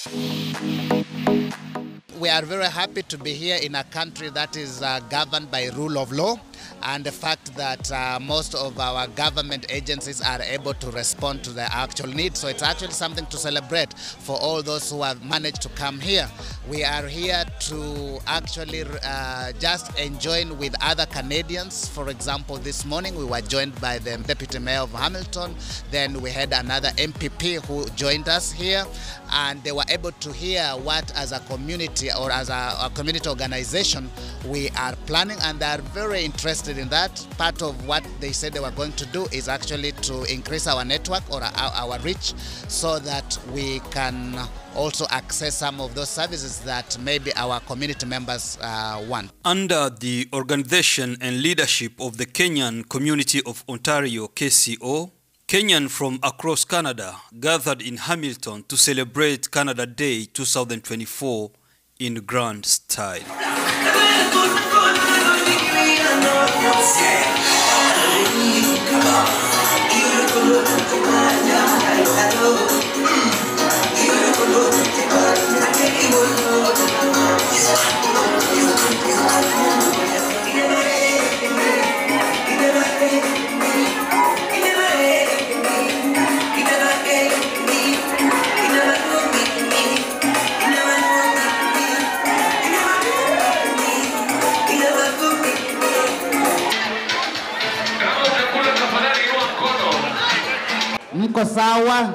We are very happy to be here in a country that is governed by rule of law, and the fact that most of our government agencies are able to respond to the actual needs. So it's actually something to celebrate for all those who have managed to come here. We are here to actually just join with other Canadians. For example, this morning we were joined by the Deputy Mayor of Hamilton. Then we had another MPP who joined us here, and they were able to hear what as a community or as a community organization we are planning, and they are very interested in that. Part of what they said they were going to do is actually to increase our network or our reach, so that we can also access some of those services that maybe our community members want. Under the organization and leadership of the Kenyan Community of Ontario, KCO, Kenyan from across Canada gathered in Hamilton to celebrate Canada Day 2024 in grand style. Mko sawa?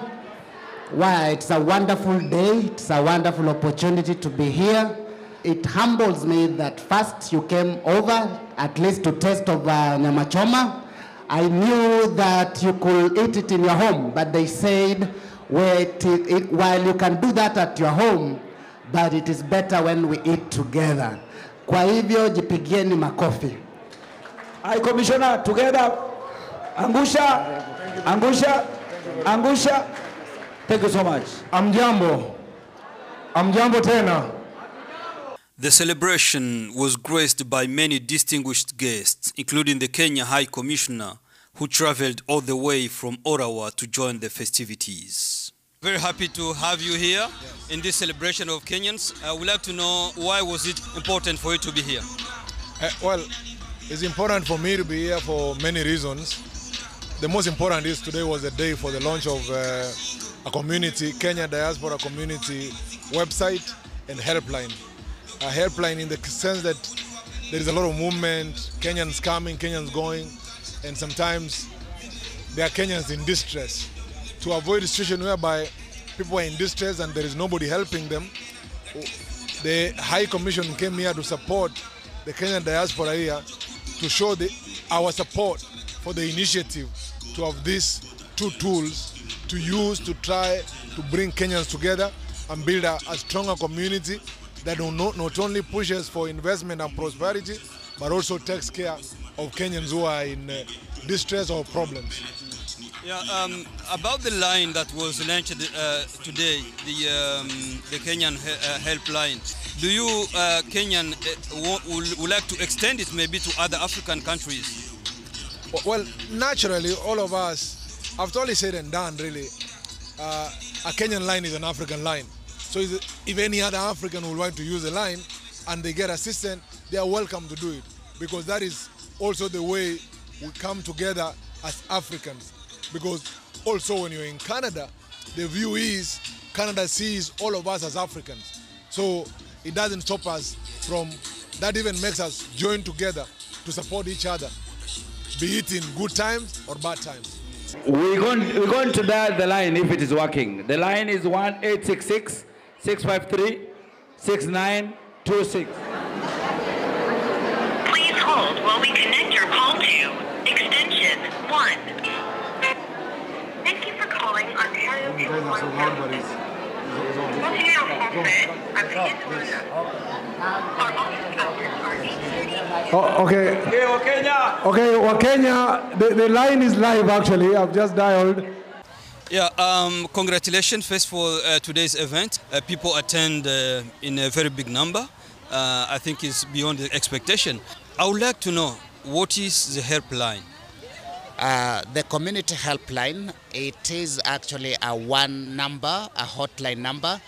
Wow, it's a wonderful day. It's a wonderful opportunity to be here. It humbles me that first you came over, at least to taste of nyama choma. I knew that you could eat it in your home, but they said, wait, while you can do that at your home, but it is better when we eat together. Kwa hivyo jipigieni makofi. Hi, Commissioner, together. Angusha, Angusha, Angusha. Thank you so much. Amjambo. Amjambo tena. The celebration was graced by many distinguished guests, including the Kenya High Commissioner, who traveled all the way from Ottawa to join the festivities. Very happy to have you here in this celebration of Kenyans. I would like to know, why was it important for you to be here? Well, it's important for me to be here for many reasons. The most important is today was a day for the launch of a community, Kenya Diaspora Community website and Helpline. A helpline in the sense that there is a lot of movement, Kenyans coming, Kenyans going, and sometimes there are Kenyans in distress. To avoid a situation whereby people are in distress and there is nobody helping them, the High Commission came here to support the Kenyan diaspora here, to show our support for the initiative to have these two tools to use to try to bring Kenyans together and build a stronger community that not only pushes for investment and prosperity, but also takes care of Kenyans who are in distress or problems. Yeah, about the line that was launched today, the Kenyan helpline, do you, Kenyan, would like to extend it maybe to other African countries? Well, naturally, all of us, after all is said and done, really, a Kenyan line is an African line. So if any other African would like to use a line and they get assistance, they are welcome to do it, because that is also the way we come together as Africans. Because also when you're in Canada, the view is Canada sees all of us as Africans. So it doesn't stop us from, that even makes us join together to support each other, be it in good times or bad times. We're going to dial the line if it is working. The line is 1-866-653-6926. Please hold while we connect your call to extension 1. Thank you for calling Ontario 217. Ontario Français at the Interlud. Our office hours are 8:30. Okay, Wakenya, the line is live actually. I've just dialed. Yeah, congratulations first for today's event. People attend in a very big number. I think it's beyond the expectation. I would like to know, what is the helpline? The community helpline, it is actually a one number, a hotline number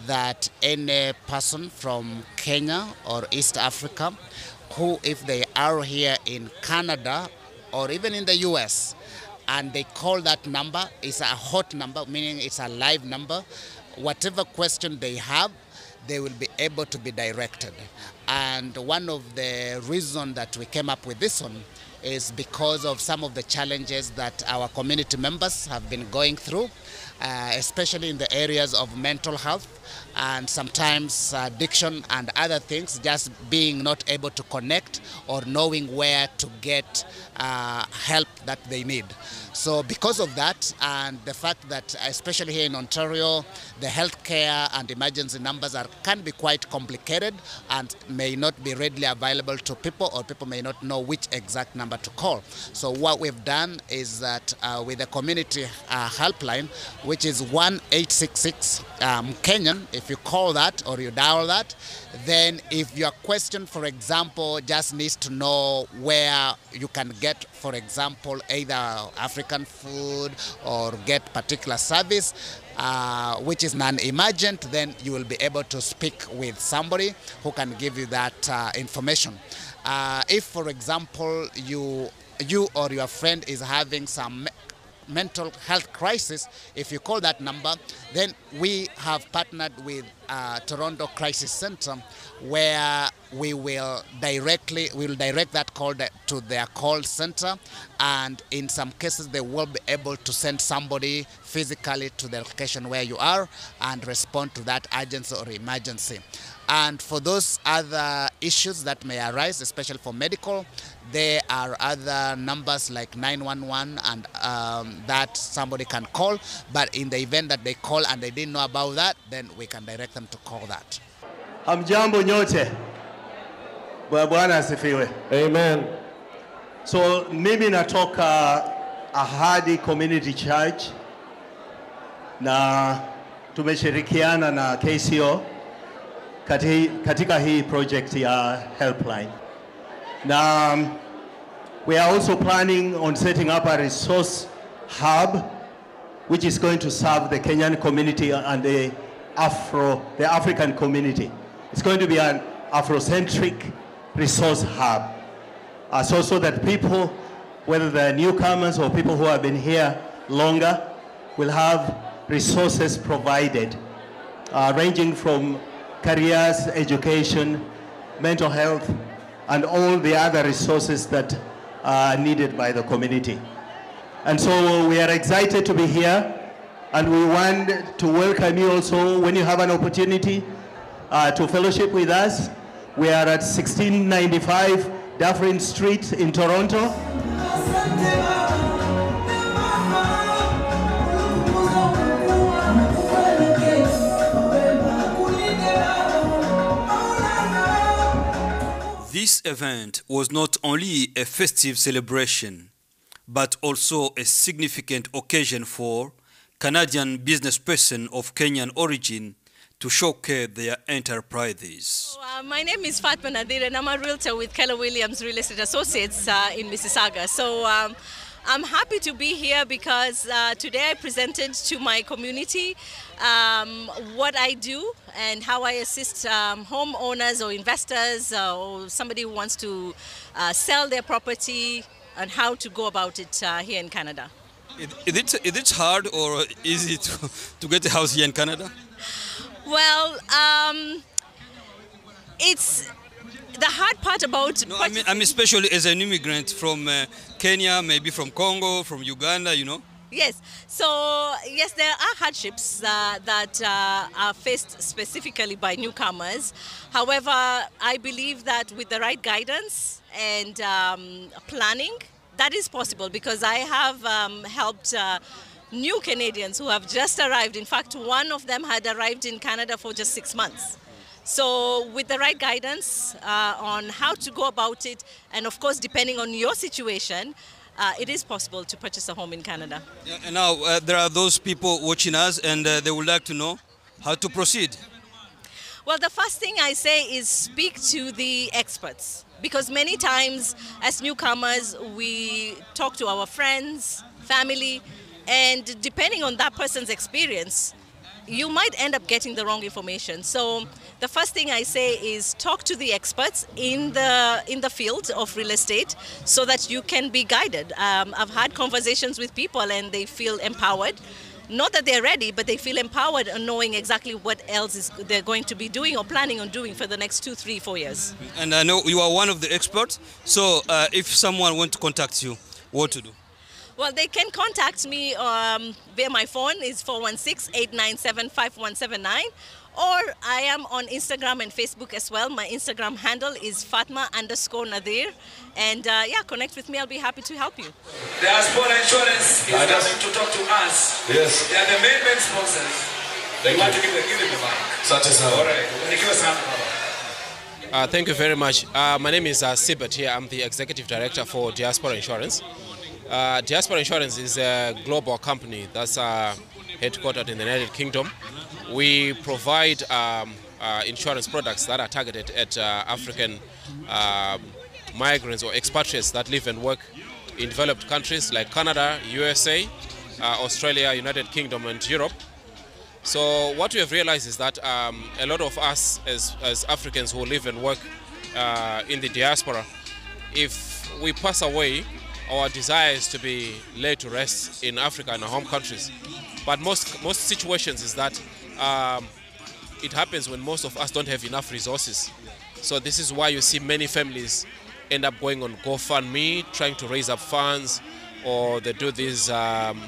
that any person from Kenya or East Africa who, if they are here in Canada or even in the US, and they call that number, it's a hot number, meaning it's a live number. Whatever question they have, they will be able to be directed. And one of the reasons that we came up with this one is because of some of the challenges that our community members have been going through, especially in the areas of mental health and sometimes addiction and other things, just being not able to connect or knowing where to get help that they need. So because of that and the fact that especially here in Ontario, the healthcare and emergency numbers can be quite complicated and may not be readily available to people, or people may not know which exact number to call. So what we've done is that with the community helpline, which is 1-866 Kenyan, if you call that or you dial that, then if your question, for example, just needs to know where you can get, for example, either African food or get particular service, which is non-emergent, then you will be able to speak with somebody who can give you that information. If, for example, you or your friend is having some mental health crisis, if you call that number, then we have partnered with Toronto Crisis Center, where we will direct that call to their call center, and in some cases they will be able to send somebody physically to the location where you are and respond to that urgency or emergency. And for those other issues that may arise, especially for medical, there are other numbers like 911 and that somebody can call. But in the event that they call and they didn't know about that, then we can direct them to call that. Hamjambo nyote. Bwana asifiwe. Amen. So mimi natoka AHADI Community Church na tumeshirikiana na KCO katika hii project ya Helpline. Now, we are also planning on setting up a resource hub which is going to serve the Kenyan community and the African community. It's going to be an Afrocentric resource hub. So that people, whether they're newcomers or people who have been here longer, will have resources provided, ranging from careers, education, mental health, and all the other resources that are needed by the community. And so we are excited to be here, and we want to welcome you also when you have an opportunity to fellowship with us. We are at 1695 Dufferin Street in Toronto. This event was not only a festive celebration, but also a significant occasion for Canadian businesspersons of Kenyan origin to showcase their enterprises. My name is FATMA NADHIR, and I'm a realtor with Keller Williams Real Estate Associates in Mississauga. So I'm happy to be here because today I presented to my community what I do and how I assist homeowners or investors or somebody who wants to sell their property and how to go about it here in Canada. Is it hard or easy to get a house here in Canada? Well, it's the hard part about... No, I mean especially as an immigrant from Kenya, maybe from Congo, from Uganda, you know? Yes. So, yes, there are hardships that are faced specifically by newcomers. However, I believe that with the right guidance and planning, that is possible, because I have helped new Canadians who have just arrived. In fact, one of them had arrived in Canada for just 6 months. So with the right guidance on how to go about it, and of course, depending on your situation, it is possible to purchase a home in Canada. Yeah, and now there are those people watching us and they would like to know how to proceed. Well, the first thing I say is speak to the experts. Because many times as newcomers, we talk to our friends, family, and depending on that person's experience, you might end up getting the wrong information. So the first thing I say is talk to the experts in the field of real estate so that you can be guided. I've had conversations with people and they feel empowered. Not that they're ready, but they feel empowered on knowing exactly what else they're going to be doing or planning on doing for the next 2, 3, 4 years. And I know you are one of the experts, so if someone wants to contact you, what to do? Well, they can contact me via my phone. It's 416-897-5179. Or I am on Instagram and Facebook as well. My Instagram handle is FATMA_NADHIR. And yeah, connect with me. I'll be happy to help you. Diaspora Insurance is coming to talk to us. Yes. They are the main sponsors. They want to give them the mic. Such as all right. Thank you very much. My name is SIBERT here. I'm the Executive Director for Diaspora Insurance. Diaspora Insurance is a global company that's headquartered in the United Kingdom. We provide insurance products that are targeted at African migrants or expatriates that live and work in developed countries like Canada, USA, Australia, United Kingdom and Europe. So what we have realized is that a lot of us as Africans who live and work in the diaspora, if we pass away, our desire is to be laid to rest in Africa and our home countries. But most situations is that it happens when most of us don't have enough resources. So this is why you see many families end up going on GoFundMe, trying to raise up funds, or they do these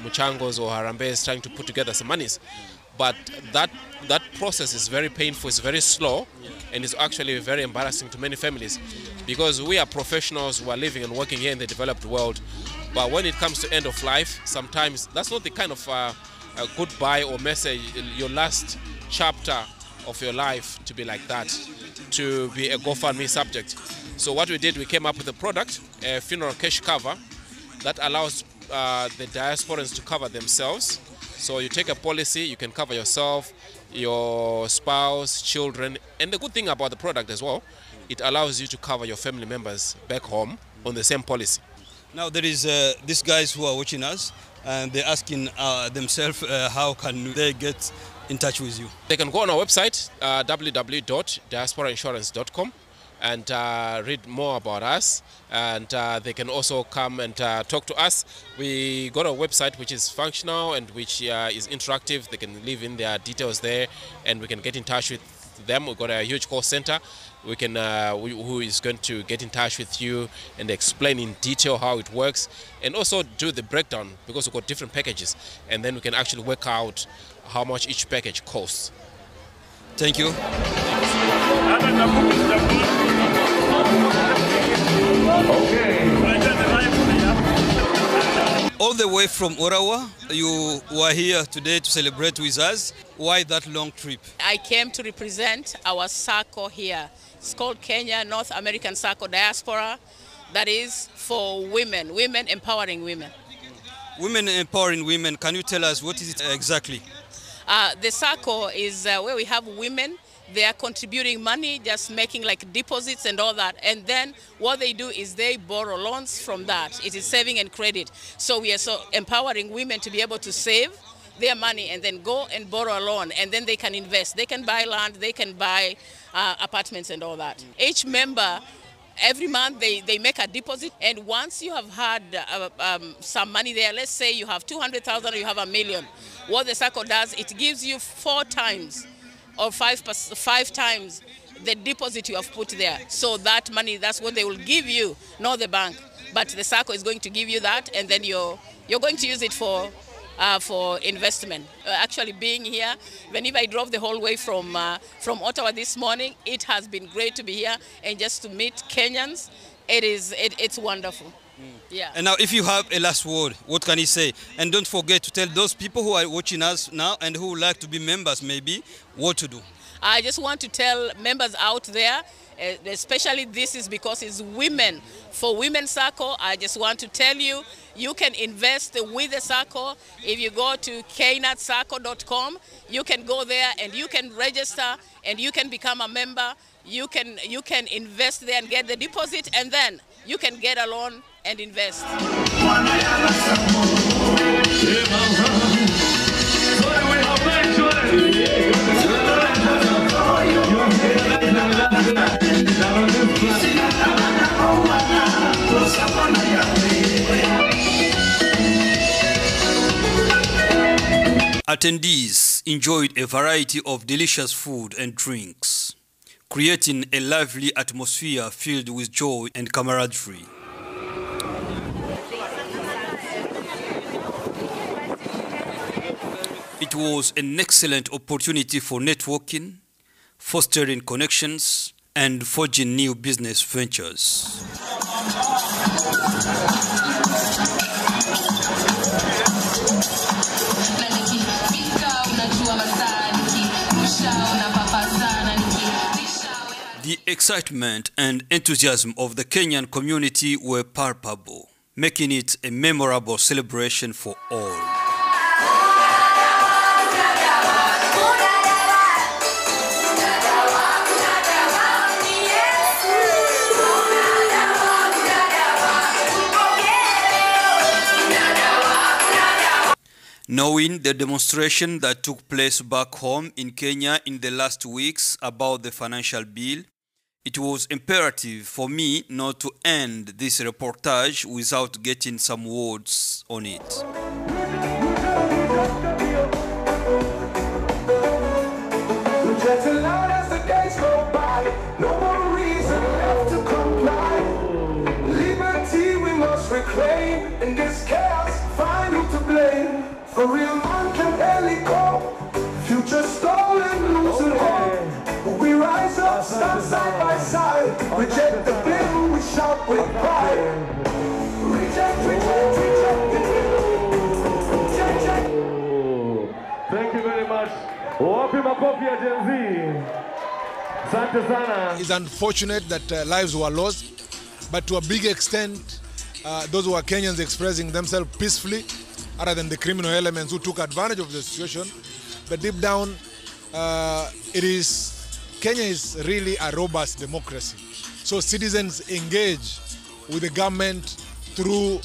muchangos or harambes, trying to put together some monies. But that process is very painful, it's very slow, and it's actually very embarrassing to many families because we are professionals who are living and working here in the developed world. But when it comes to end of life, sometimes that's not the kind of a goodbye or message, your last chapter of your life to be like that, to be a GoFundMe subject. So what we did, we came up with a product, a funeral cash cover, that allows the diasporans to cover themselves. So you take a policy, you can cover yourself, your spouse, children, and the good thing about the product as well, it allows you to cover your family members back home on the same policy. Now there is these guys who are watching us, and they're asking themselves how can they get in touch with you. They can go on our website, www.diasporainsurance.com, and read more about us, and they can also come and talk to us. We got a website which is functional and which is interactive. They can leave in their details there and we can get in touch with them. We've got a huge call center who is going to get in touch with you and explain in detail how it works, and also do the breakdown because we've got different packages, and then we can actually work out how much each package costs. Thank you. All the way from Ottawa, you were here today to celebrate with us. Why that long trip? I came to represent our SACCO here. It's called Kenya North American SACCO Diaspora. That is for women, women empowering women. Women empowering women, can you tell us what is it exactly? The SACCO is where we have women. They are contributing money, just making like deposits and all that. And then what they do is they borrow loans from that. It is saving and credit. So we are so empowering women to be able to save their money and then go and borrow a loan. And then they can invest. They can buy land, they can buy apartments and all that. Each member, every month they make a deposit. And once you have had some money there, let's say you have 200,000 or you have $1 million. What the SACCO does, it gives you 4 times or 5 times the deposit you have put there. So that money, that's what they will give you, not the bank. But the SACCO is going to give you that, and then you're going to use it for investment. Actually being here, even if I drove the whole way from Ottawa this morning, it has been great to be here and just to meet Kenyans. It's wonderful. Yeah. And now if you have a last word, what can you say? And don't forget to tell those people who are watching us now and who would like to be members maybe what to do. I just want to tell members out there, especially this is because it's women. For Women SACCO, I just want to tell you, you can invest with the SACCO. If you go to KNADSACCO.com, you can go there and you can register and you can become a member. You can invest there and get the deposit, and then you can get a loan and invest. Attendees enjoyed a variety of delicious food and drinks, creating a lively atmosphere filled with joy and camaraderie. It was an excellent opportunity for networking, fostering connections, and forging new business ventures. The excitement and enthusiasm of the Kenyan community were palpable, making it a memorable celebration for all. Knowing the demonstration that took place back home in Kenya in the last weeks about the financial bill, it was imperative for me not to end this reportage without getting some words on it. A real man can barely go. Future stolen, losing hope. We rise up, stand side by side. Reject the bill, we shout with pride. Reject the bill. Thank you very much. It's unfortunate that lives were lost, but to a big extent, those who are Kenyans expressing themselves peacefully, other than the criminal elements who took advantage of the situation. But deep down, Kenya is really a robust democracy. So citizens engage with the government through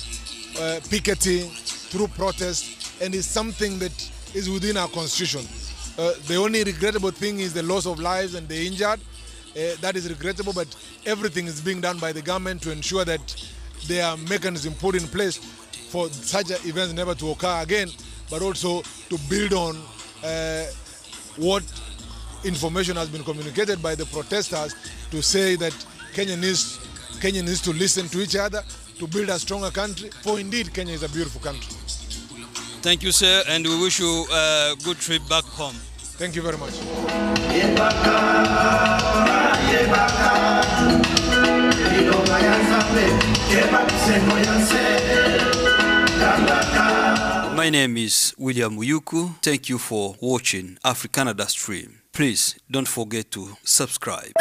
picketing, through protest, and it's something that is within our constitution. The only regrettable thing is the loss of lives and the injured. That is regrettable, but everything is being done by the government to ensure that there are mechanisms put in place for such events never to occur again, but also to build on what information has been communicated by the protesters to say that Kenya needs to listen to each other to build a stronger country, for indeed Kenya is a beautiful country. Thank you, sir, and we wish you a good trip back home. Thank you very much. My name is William Uyuku. Thank you for watching Afro-Canada Stream. Please don't forget to subscribe.